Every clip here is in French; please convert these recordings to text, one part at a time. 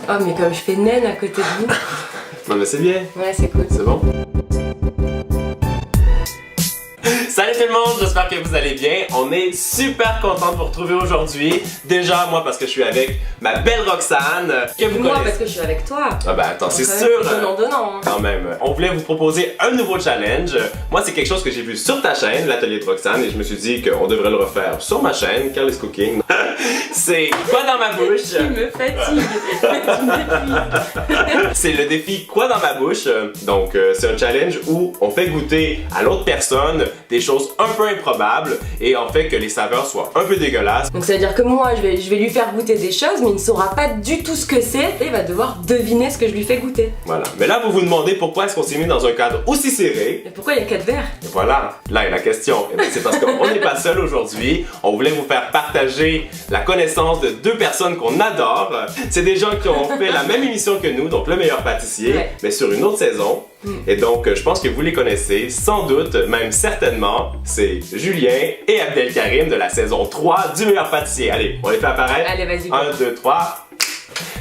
Oh mais comme je fais naine à côté de vous. Non mais c'est bien. Ouais c'est cool. C'est bon. Salut tout le monde, j'espère que vous allez bien. On est super content de vous retrouver aujourd'hui. Déjà moi parce que je suis avec ma belle Roxane que vous Moi connaissez. parce que je suis avec toi. Ah ben attends, c'est Quand sûr. même, donnant. Quand même, on voulait vous proposer un nouveau challenge. Moi, c'est quelque chose que j'ai vu sur ta chaîne, l'atelier de Roxane, et je me suis dit qu'on devrait le refaire sur ma chaîne, Carly's Cooking. C'est quoi dans ma bouche? Tu me fatigues. Tu m'épuises. C'est le défi quoi dans ma bouche. Donc, c'est un challenge où on fait goûter à l'autre personne des choses un peu improbables et en fait que les saveurs soient un peu dégueulasses. Donc ça veut dire que moi je vais lui faire goûter des choses mais il ne saura pas du tout ce que c'est et il va devoir deviner ce que je lui fais goûter. Voilà. Mais là, vous vous demandez pourquoi est-ce qu'on s'est mis dans un cadre aussi serré. Mais pourquoi il y a 4 verres? Et voilà, là est la question. Eh bien, c'est parce qu'on n'est pas seul aujourd'hui. On voulait vous faire partager la connaissance de deux personnes qu'on adore. C'est des gens qui ont fait la même émission que nous, donc Le Meilleur Pâtissier, Ouais. mais sur une autre saison. Et donc, je pense que vous les connaissez, sans doute, même certainement. C'est Julien et Abdelkarim de la saison 3 du Meilleur Pâtissier. Allez, on les fait apparaître. Allez vas-y. 1, 2, 3.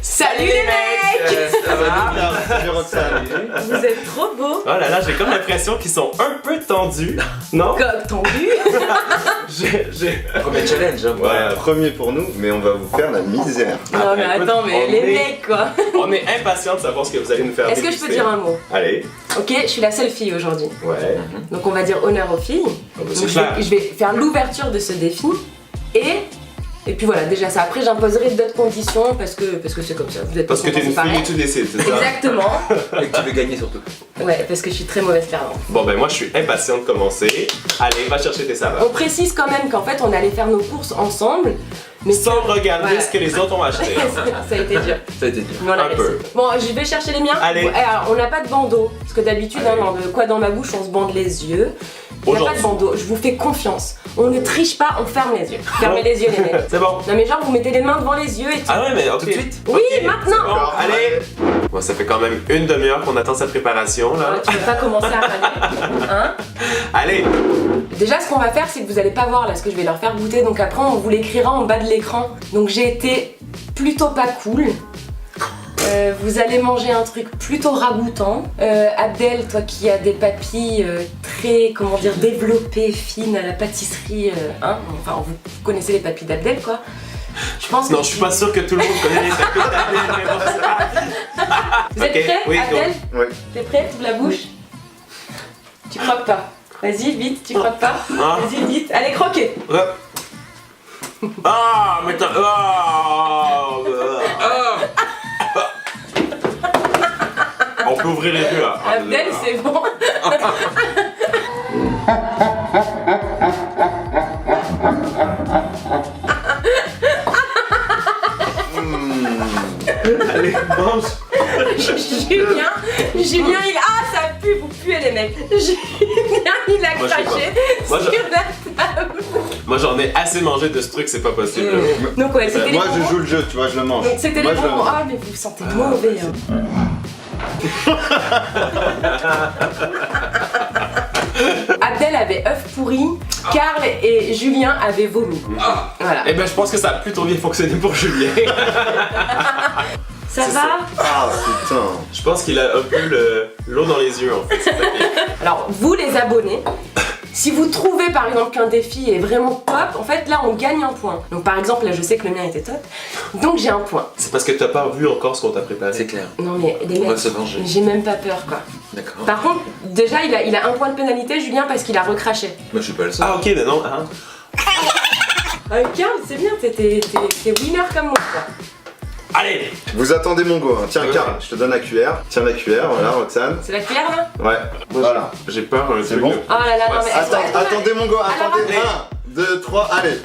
Salut les mecs! Ça va bien, salut Roxane. Vous êtes trop beaux! Oh là là, j'ai comme l'impression qu'ils sont un peu tendus. Non? Comme tendu! J'ai... Premier challenge, hein, Ouais. premier pour nous, mais on va vous faire la misère. Non mais écoute, attends mais on les est- mecs quoi! On est impatients de savoir ce que vous allez nous faire Est-ce que je peux déguster. dire un mot? Allez. Ok, je suis la seule fille aujourd'hui. Ouais. Donc on va dire honneur aux filles. bah, c'est Donc, clair. je vais faire l'ouverture de ce défi et puis voilà, déjà ça. Après j'imposerai d'autres conditions parce que c'est comme ça. Vous êtes Parce que t'es une pareil. fille et tu décides, c'est ça? Exactement. Et que tu veux gagner surtout. Ouais, parce que je suis très mauvaise perdante. Bon ben moi je suis impatient de commencer. Allez, va chercher tes saveurs. On précise quand même qu'en fait on allait faire nos courses ensemble. Mais Sans regarder Voilà. ce que les autres ont acheté. ça a été dur. Ça a été dur. Mais on a Un réussi. peu. Bon, je vais chercher les miens. Allez. Bon, alors, on n'a pas de bandeau. Parce que d'habitude, Allez. hein, dans quoi dans ma bouche, on se bande les yeux. Il n'y a pas de bandeau. Je vous fais confiance. On ne triche pas, on ferme les yeux. Fermez les yeux, les mecs. C'est bon. Non, mais genre, vous mettez les mains devant les yeux et tout. Ah ouais mais ok. Tout de suite? Oui, Ok, maintenant. c'est bon, allez. Bon, ça fait quand même une demi-heure qu'on attend sa préparation là. Tu veux pas commencer à parler. Hein? Allez. Déjà, ce qu'on va faire, c'est que vous allez pas voir là ce que je vais leur faire goûter. Donc après, on vous l'écrira en bas de l'écran. Donc j'ai été plutôt pas cool. Vous allez manger un truc plutôt ragoûtant. Abdel, toi qui as des papilles très, comment dire, développées, fines à la pâtisserie, hein, enfin vous connaissez les papilles d'Abdel quoi. Je pense Non, que je suis pas sûr que tout le monde connaît les papilles d'Abdel, mais bon, ça va. Vous êtes Ok, prêts, oui, Abdel? Oui. T'es prêt? Ouvre la bouche. Tu croques pas. Vas-y, vite, tu croques pas. Ah. Vas-y, vite. Allez, croquez. Ah, mais t'as... Ah, On peut ouvrir les yeux là. Ah, Abdel, c'est bon. Allez, mange. Julien, il... Ah, ça pue, vous puez les mecs. Julien, il a Moi, je sais craché Moi, sur je- la table. Moi j'en ai assez mangé de ce truc, c'est pas possible. Donc ouais, c'était les Moi je bonbons. joue le jeu, tu vois, je le mange. Donc c'était Moi les je le bonbons. mange. Ah, mais vous vous sentez mauvais. Hein. Abdel avait œuf pourri, Karl et Julien avaient vomi. Voilà. Eh ben je pense que ça a plutôt bien fonctionné pour Julien. Ça c'est va? Ah putain. Je pense qu'il a un peu l'eau dans les yeux en fait. c'est ça qui est- Alors, vous les abonnés, si vous trouvez par exemple qu'un défi est vraiment top, en fait là on gagne un point. Donc par exemple, là je sais que le mien était top, donc j'ai un point. C'est parce que t'as pas vu encore ce qu'on t'a préparé. C'est clair. Non mais les On va mecs, se venger. j'ai même pas peur quoi. D'accord. Par contre, déjà il a un point de pénalité, Julien, parce qu'il a recraché. Moi je suis pas le seul. Ah ok, mais non. Hein. Karl, c'est bien, t'es winner comme moi quoi. Allez. Vous attendez mon go. Hein. Tiens Karl, je te donne la cuillère. Tiens la cuillère, voilà Roxane. C'est la cuillère là? Ouais. Voilà. J'ai peur. C'est bon? Oh là là, non mais... Attendez mon go, attendez. allez. 1, 2, 3, allez.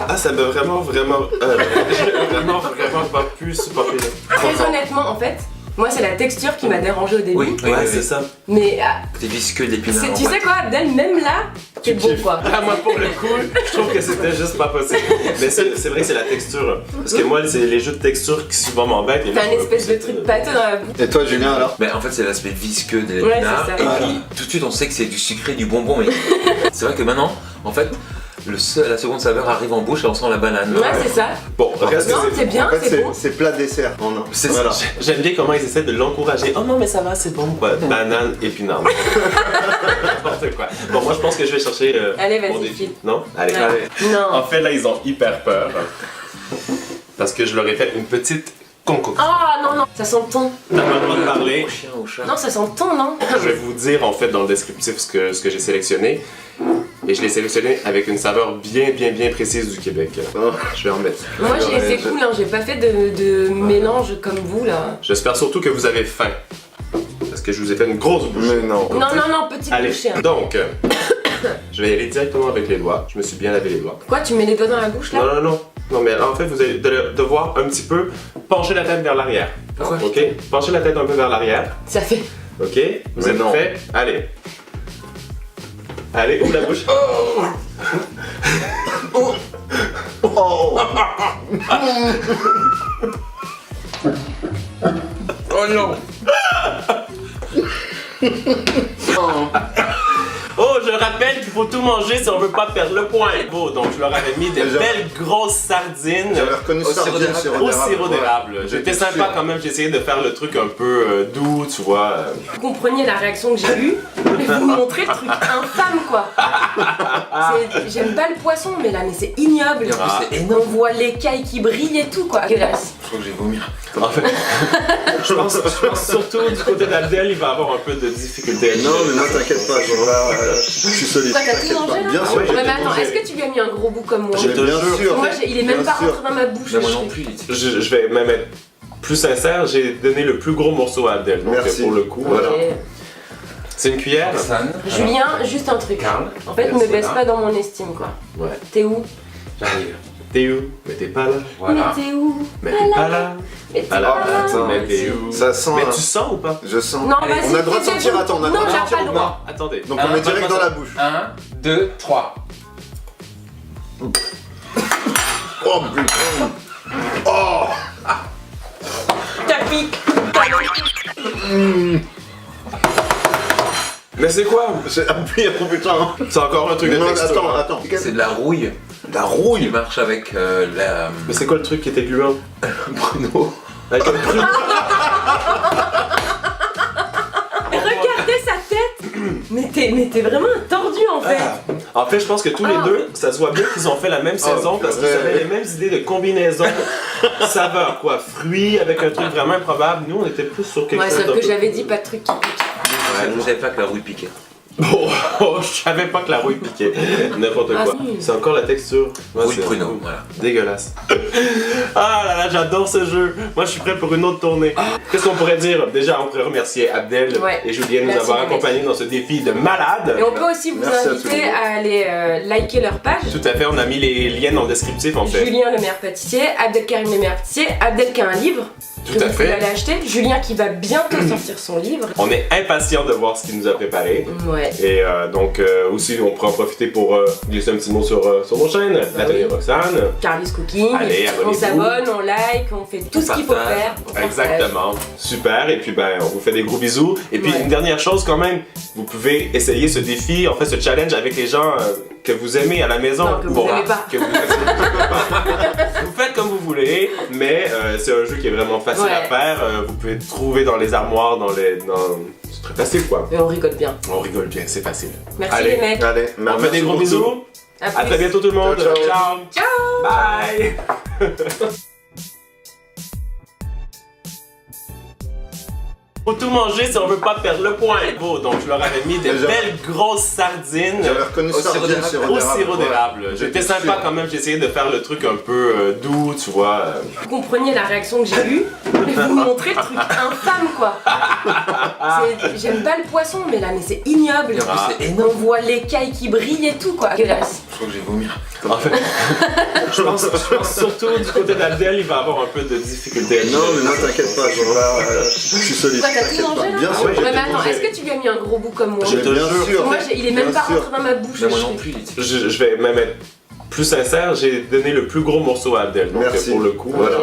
Ah ça m'a vraiment j'ai vraiment pas pu supporter. Très honnêtement, en fait, moi c'est la texture qui m'a dérangé au début. Oui, Ouais c'est ça. Mais Des visqueux d'épinards. tu sais quoi, Abdel, même là, C'est beau quoi. Ah, moi, pour le coup, je trouve que c'était juste pas possible. Mais c'est vrai que c'est la texture. Parce que moi, c'est les jeux de texture qui souvent m'embêtent. T'as une espèce de truc pâteux dans la bouche. Et toi, Julien, alors? Mais en fait, c'est l'aspect visqueux des Ouais, épinards. c'est ça. Et puis, tout de suite, on sait que c'est du sucré, du bonbon. Mais c'est vrai que maintenant, en fait, la seconde saveur arrive en bouche et on sent la banane. Ouais, c'est ça. Bon, reste Non, c'est bien, En fait, c'est bon. c'est plat dessert. Oh, non. C'est Voilà. J'aime bien comment ils essaient de l'encourager. Oh non, mais ça va, c'est bon. Quoi. Banane, épinard. N'importe quoi. Bon, moi, je pense que je vais chercher. Allez, vas-y, mon défi. file. Non? Allez, Ouais. allez. Non. En fait, là, ils ont hyper peur. Parce que je leur ai fait une petite concoction. Ah non, non, ça sent le thon. T'as pas le droit de parler. Au chien, au chat. Non, ça sent le thon, non? Je vais vous dire en fait dans le descriptif ce que j'ai sélectionné. Et je l'ai sélectionné avec une saveur bien précise du Québec. Oh. Je vais en mettre. Moi, j'ai laissé cool, hein. J'ai pas fait de mélange comme vous là. J'espère surtout que vous avez faim. Parce que je vous ai fait une grosse bouche. Mais non. Non, non, non, petite Allez, bouchée. Hein. donc, je vais y aller directement avec les doigts. Je me suis bien lavé les doigts. Quoi, tu mets les doigts dans la bouche là? Non, non, non. Non, mais en fait, vous allez devoir un petit peu pencher la tête vers l'arrière. Pourquoi? Ok? Penchez la tête un peu vers l'arrière. Ça fait. Ok? Vous Mais êtes non. prêts? Allez. Allez, ouvre la bouche. Oh. Oh non! Oh, je rappelle qu'il faut tout manger si on veut pas perdre le point. Bon, donc je leur avais mis des Déjà. belles grosses sardines J'avais reconnu Au sardine, sirop au sirop d'érable. Ouais. J'étais J'étais sympa sûr. quand même, j'ai essayé de faire le truc un peu doux, tu vois. Vous compreniez la réaction que j'ai eue, mais vous montrez le truc infâme quoi. J'aime pas le poisson, mais là, mais c'est ignoble. Et en plus, Ah. c'est On énorme. voit l'écaille qui brille et tout quoi. Dégueulasse. Je crois que j'ai vomi. En fait, je pense surtout du côté d'Abdel, il va avoir un peu de difficulté. Non, mais non, t'inquiète pas, je suis solide. Toi, t'as tout t'inquiète mangé pas. là? Bien sûr, Ouais, j'ai mais tout attends, mangé. est-ce que tu lui as mis un gros bout comme moi? Je te Bien jure. sûr. Moi, il est même Bien pas sûr. rentré dans ma bouche. Mais le moi non truc. plus. Je vais même être plus sincère, j'ai donné le plus gros morceau à Abdel. Donc Merci. pour le coup, Voilà. Ok. c'est une cuillère. Roxane. Julien, juste un truc. Karl. En fait, me baisse pas dans mon estime quoi. Ouais. T'es où? J'arrive. T'es où? Mais t'es pas là. Voilà. Mais t'es où? Mais t'es pas là. Mais t'es Ah là, pas là. attends. mais t'es où? Ça sent. Mais tu sens ou pas? Je sens. Non, Allez, vas-y. on a le droit de taisez-vous. sortir, attends, on a le Non, droit de j'ai sortir pas le ou droit. Attendez. Donc on met direct dans la bouche. 1, 2, 3. Oh putain. Oh. T'as pique. Mais c'est quoi? J'ai appuyé, oh putain. C'est encore un truc de Non, texture. attends. C'est de la rouille. La rouille. Il marche avec la. Mais c'est quoi le truc qui était gluant? Bruno. Avec un truc. Regardez sa tête. Mais t'es vraiment un tordu en fait. En fait, je pense que tous les deux, ça se voit bien qu'ils ont fait la même saison parce qu'ils purée. avaient les mêmes idées de combinaison saveurs, quoi. Fruits avec un truc vraiment improbable. Nous, on était plus sur quelque Ouais, chose sauf d'un que peu- j'avais dit pas de truc qui pique. Je ne savais pas que la rouille piquait. Oh, je savais pas que la rouille piquait. N'importe Ah, quoi. si. C'est encore la texture. Ouais, Rouille c'est- pruneau, voilà. Dégueulasse. Ah là là, j'adore ce jeu. Moi, je suis prêt pour une autre tournée. Qu'est-ce qu'on pourrait dire? Déjà, on pourrait remercier Abdel Ouais. et Julien de nous Merci, avoir les mecs. accompagnés dans ce défi de malade. Et on peut aussi vous Merci à tous les inviter deux. à aller liker leur page. Tout à fait, on a mis les liens dans le descriptif en fait. Julien le meilleur pâtissier, Abdelkarim le meilleur pâtissier, Abdel qui a un livre Tout que à vous pouvez fait. aller acheter, Julien qui va bientôt sortir son livre. On est impatient de voir ce qu'il nous a préparé. Ouais. Et donc aussi, on pourra en profiter pour glisser un petit mot sur mon chaîne, l'atelier oui. Roxane. Carly's Cooking, Allez, on abonnez-vous. s'abonne, on like, on fait tout ce qu'il faut partage. faire. on partage. Exactement. Super. Et puis ben, on vous fait des gros bisous. Et puis Ouais. une dernière chose quand même, vous pouvez essayer ce défi, en fait ce challenge avec les gens que vous aimez à la maison. Non, que vous aimez pas. que vous vous faites comme vous voulez, mais c'est un jeu qui est vraiment facile Ouais. à faire. Vous pouvez trouver dans les armoires, c'est très facile quoi. Et on rigole bien. On rigole bien, c'est facile. Merci Allez. les mecs. Allez, On merci fait des gros beaucoup. bisous. À À plus. très bientôt tout le monde. Ciao, ciao. Ciao. Ciao. Bye. Faut tout manger si on veut pas perdre le point. Bon, donc je leur avais mis des Déjà. belles grosses sardines J'avais reconnu Au sirop sardine, d'érable. au sirop d'érable. Ouais. J'étais J'étais sympa sûr. quand même, j'ai essayé de faire le truc un peu doux, tu vois. Vous compreniez la réaction que j'ai eue, mais vous montrez le truc infâme quoi. J'aime pas le poisson, mais là, mais c'est ignoble. Et en plus, Ah. c'est On énorme. voit l'écaille qui brille et tout quoi. Dégueulasse. Je crois que je vais vomir. En fait, je pense surtout du côté d'Abdel, il va avoir un peu de difficulté. Non, mais moi t'inquiète pas, je suis solide. Toi, t'as tout T'inquiète mangé pas. là Bien sûr, Ouais, j'ai mais tout attends, mangé. est-ce que tu lui as mis un gros bout comme moi Je te Bien jure. sûr. Moi, il est même Bien pas sûr. rentré dans ma bouche. Mais moi je non fais- plus. Je vais même être plus sincère, j'ai donné le plus gros morceau à Abdel. Donc Merci. pour le coup, Ok. voilà.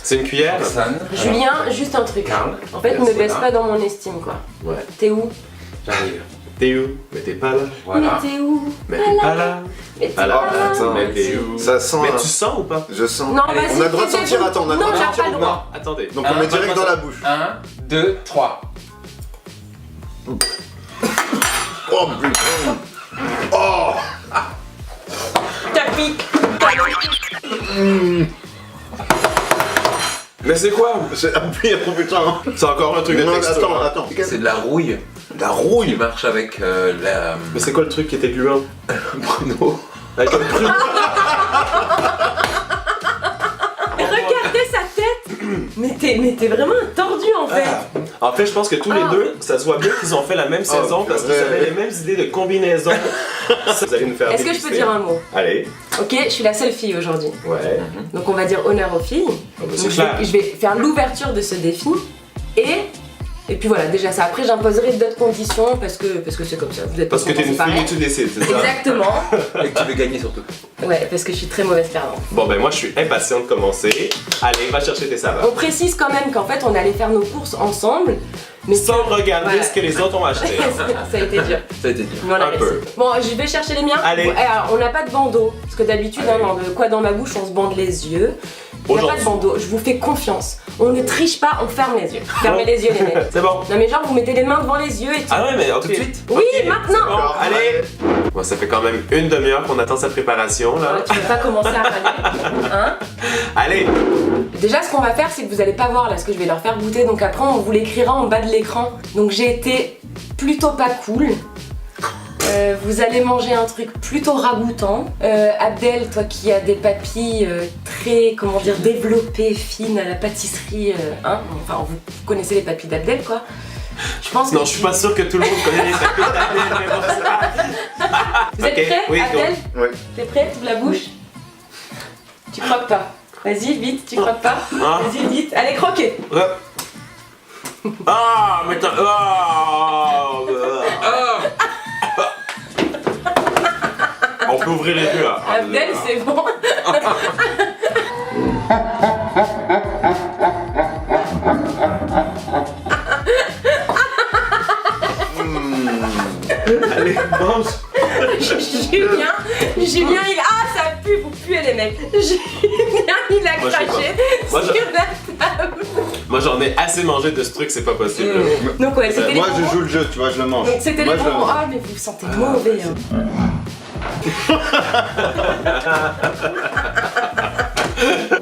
C'est une cuillère? Roxane. Julien, juste un truc. Carl. En fait, me baisse pas dans mon estime, quoi. Ouais. T'es où J'arrive. T'es où? Mais t'es pas là. Voilà. Mais t'es où Mais t'es pas là. Mais t'es Alors, pas là. attends. mais t'es où? Ça sent. Mais tu sens ou pas? Je sens. Non, Allez, vas-y. on a le droit de taisez-vous. sentir, attends, on a le droit Non, de j'ai sentir pas ou le pas droit. Attendez. Donc on met direct dans la bouche. 1, 2, 3. Oh putain. Oh. Tapis. Mais c'est quoi? J'ai appuyé, oh putain. C'est encore un truc de Non, texture. attends. C'est de la rouille. La rouille. Il marche avec la. Mais c'est quoi le truc qui était gluant? Bruno. Avec un truc. Regardez sa tête. Mais t'es vraiment un tordu en fait. En fait, je pense que tous les deux, ça se voit bien qu'ils ont fait la même saison parce qu'ils purée. avaient les mêmes idées de combinaison. Vous allez nous faire Est-ce que je peux dire un mot? Allez. Ok, je suis la seule fille aujourd'hui. Ouais. Donc on va dire honneur aux filles. bah, c'est Donc, clair. je vais faire l'ouverture de ce défi. Et puis voilà, déjà ça. Après j'imposerai d'autres conditions parce que c'est comme ça. Vous êtes Parce que t'es une pareil. fille et tu décides, c'est ça? Exactement. Et que tu veux gagner surtout. Ouais, parce que je suis très mauvaise perdante. Bon, ben moi, je suis impatient de commencer. Allez, va chercher tes saveurs. On précise quand même qu'en fait on allait faire nos courses ensemble. Mais Sans regarder Voilà. ce que les autres ont acheté. ça a été dur. Ça a été dur. Mais on a Un réussi. peu. Bon, je vais chercher les miens. Allez. Bon, alors, on n'a pas de bandeau. Parce que d'habitude, Allez. dans ma bouche, on se bande les yeux. Il n'y a pas de Aujourd'hui. bandeau. Je vous fais confiance. On ne triche pas, on ferme les yeux. Fermez les yeux, les mecs. C'est bon. Non, mais genre, vous mettez les mains devant les yeux et tout. Ah ouais, mais ok. Tout de suite. Oui, Ok, maintenant. c'est bon, allez. Bon, ça fait quand même une demi-heure qu'on attend sa préparation, là. Ouais, tu veux pas commencer à parler. Hein? Allez. Déjà, ce qu'on va faire, c'est que vous allez pas voir là ce que je vais leur faire goûter. Donc après, on vous l'écrira en bas de l'écran. Donc j'ai été plutôt pas cool. Vous allez manger un truc plutôt ragoûtant. Abdel, toi qui as des papilles très, comment dire, développées, fines à la pâtisserie, hein, enfin vous connaissez les papilles d'Abdel quoi. Je pense que Non, je suis pas sûr que tout le monde connaît les papilles d'Abdel, mais bon, ça va. Vous êtes Ok, prêts, oui, Abdel? Oui. T'es prêt? Ouvre la bouche. Tu croques pas. Vas-y, vite, tu croques pas. Ah. Vas-y, vite. Allez, croquez. Hop. Ah, mais t'as. On peut ouvrir les yeux là. Abdel, c'est bon. Allez, mange. Julien, il. Ah, ça pue, vous puez les mecs. Julien, il a Moi, je sais craché Moi, je- sur la table. Moi j'en ai assez mangé de ce truc, c'est pas possible. Donc, ouais, c'était les Moi je bonbons. joue le jeu, tu vois, je le mange. Donc, c'était Moi, les je le bonbons. mange. Ah, mais vous sentez mauvais. Hein.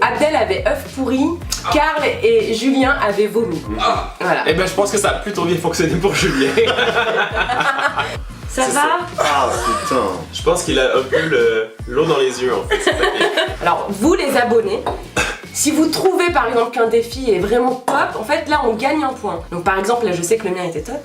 Abdel avait œuf pourri, Karl et Julien avaient vomi. Voilà. Eh ben je pense que ça a plutôt bien fonctionné pour Julien. Ça c'est va? Ah putain. Je pense qu'il a un peu l'eau dans les yeux en fait. c'est tapé. Alors, vous les abonnés, si vous trouvez par exemple qu'un défi est vraiment top, en fait là on gagne un point. Donc par exemple, là je sais que le mien était top,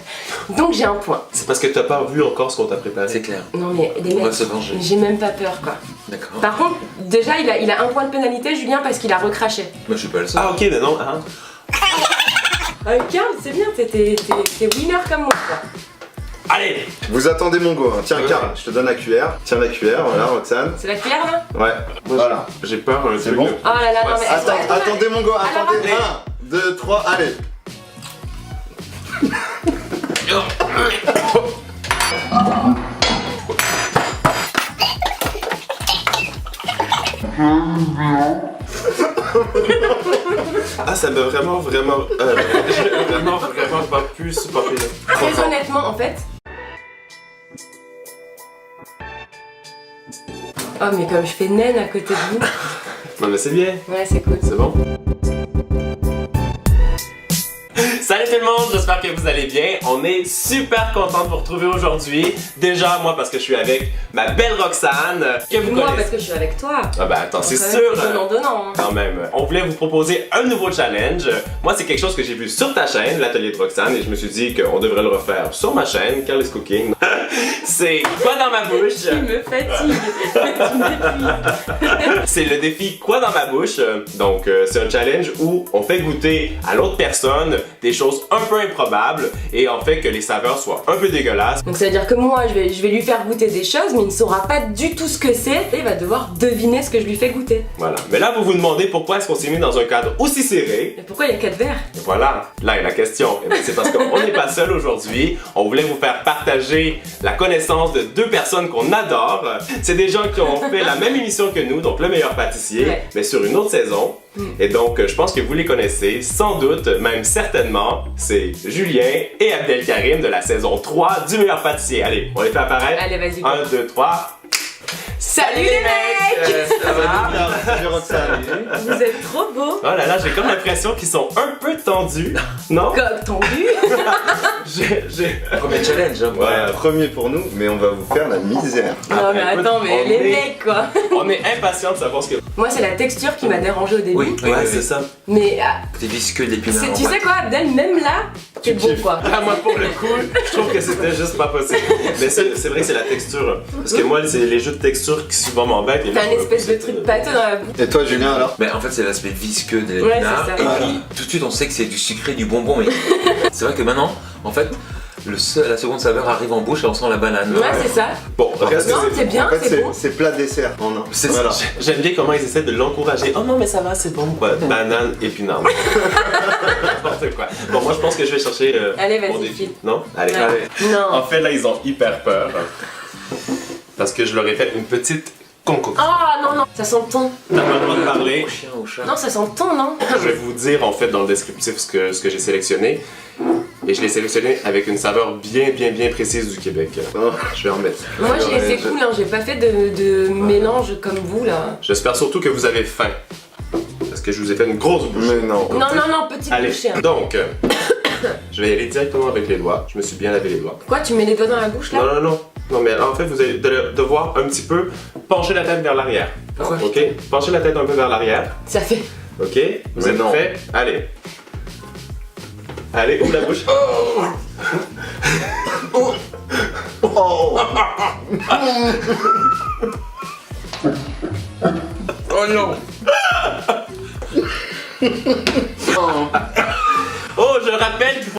donc j'ai un point. C'est parce que t'as pas vu encore ce qu'on t'a préparé. C'est clair. Non mais les On va mecs, se venger. j'ai même pas peur quoi. D'accord. Par contre, déjà il a un point de pénalité, Julien, parce qu'il a recraché. Moi je suis pas le seul. Ah ok, mais non. Hein. Karl, c'est bien, t'es winner comme moi quoi. Allez. Vous attendez mon go. Hein. Tiens, Karl, je te donne la cuillère. Tiens la cuillère, voilà, Roxane. C'est la cuillère là? Ouais, voilà. J'ai peur. C'est bon. Oh là là, non mais Attendez mon go, attendez. allez. 1, 2, 3, allez. Ah ça m'a vraiment j'ai vraiment pas pu supporter. très honnêtement en fait. Oh mais comme je fais naine à côté de vous. Non mais c'est bien. Ouais, c'est cool. C'est bon. Salut tout le monde, j'espère que vous allez bien. On est super content de vous retrouver aujourd'hui. Déjà, moi parce que je suis avec ma belle Roxane, que vous Moi, connaissez. parce que je suis avec toi. Ah ben attends, c'est Quand même, sûr. c'est donnant. Quand même, on voulait vous proposer un nouveau challenge. Moi, c'est quelque chose que j'ai vu sur ta chaîne, l'atelier de Roxane, et je me suis dit qu'on devrait le refaire sur ma chaîne, Carly's Cooking. C'est quoi dans ma bouche? Tu me fatigues. Tu m'épuises. C'est le défi quoi dans ma bouche. Donc, c'est un challenge où on fait goûter à l'autre personne des choses un peu improbables et en fait que les saveurs soient un peu dégueulasses. Donc ça veut dire que moi, je vais lui faire goûter des choses, mais il ne saura pas du tout ce que c'est. Et il va devoir deviner ce que je lui fais goûter. Voilà. Mais là, vous vous demandez pourquoi est-ce qu'on s'est mis dans un cadre aussi serré. Mais pourquoi il y a 4 verres? Et voilà, là est la question. Eh bien, c'est parce qu'on n'est pas seul aujourd'hui. On voulait vous faire partager la connaissance de deux personnes qu'on adore. C'est des gens qui ont fait la même émission que nous, donc Le Meilleur Pâtissier, Ouais. mais sur une autre saison. Et donc, je pense que vous les connaissez, sans doute, même certainement. C'est Julien et Abdelkarim de la saison 3 du Meilleur Pâtissier. Allez, on les fait apparaître. Allez, vas-y. 1, 2, 3. Salut les mecs! Ça va? Salut Roxane. Vous êtes trop beaux. Oh là là, j'ai comme l'impression qu'ils sont un peu tendus. Non? Comme tendu. J'ai... Premier challenge, hein. Ouais. Premier pour nous, mais on va vous faire la misère. Non mais écoute, attends, mais on les est- mecs quoi. On est impatients de savoir ce que... Moi c'est la texture qui m'a dérangé au début. Oui, oui, oui. ça. Mais T'es visqueux d'épinards. tu sais quoi, Abdel, même là, c'est bon kiffes. quoi. Ah, moi, pour le coup, je trouve que c'était juste pas possible. Mais c'est vrai que c'est la texture. Parce que moi, c'est les jeux de texture qui souvent m'embêtent. et T'as là, une espèce de truc pâteux dans la bouche. Et toi Julien alors? Mais en fait, c'est l'aspect visqueux de Ouais, l'épinard. c'est ça. Et puis, tout de suite, on sait que c'est du sucré, du bonbon. Mais c'est vrai que maintenant, en fait, la seconde saveur arrive en bouche et on sent la banane. Ouais, c'est ça. Bon, reste Non, c'est bien, En fait c'est bon. c'est plat dessert en un. C'est Voilà. J'aime bien comment ils essaient de l'encourager. Oh non, mais ça va, c'est bon. Quoi. Banane, épinard. N'importe quoi. Bon, moi, je pense que je vais chercher. Allez, vas-y, mon défi. file. Non? Allez, Ouais. allez. Non. En fait, là, ils ont hyper peur. Parce que je leur ai fait une petite concoction. Ah non, non, ça sent le thon. T'as pas le droit de parler. Au chien, au chat. Non, ça sent le thon, non? Je vais vous dire en fait dans le descriptif ce que j'ai sélectionné. Et je l'ai sélectionné avec une saveur bien précise du Québec. Oh. Je vais en mettre. Moi j'ai laissé cool, hein. J'ai pas fait de mélange comme vous là. J'espère surtout que vous avez faim. Parce que je vous ai fait une grosse bouche. Mais non. Non, non, non, petite Allez, bouchée. Hein. donc, je vais y aller directement avec les doigts. Je me suis bien lavé les doigts. Quoi, tu mets les doigts dans la bouche là? Non, mais en fait, vous allez devoir un petit peu pencher la tête vers l'arrière. Pourquoi? Ok? Penchez la tête un peu vers l'arrière. Ça fait. Ok? Vous Mais êtes non. prêts? Allez. Allez, ouvre la bouche. Oh. Oh non! Oh, je rappelle qu'il faut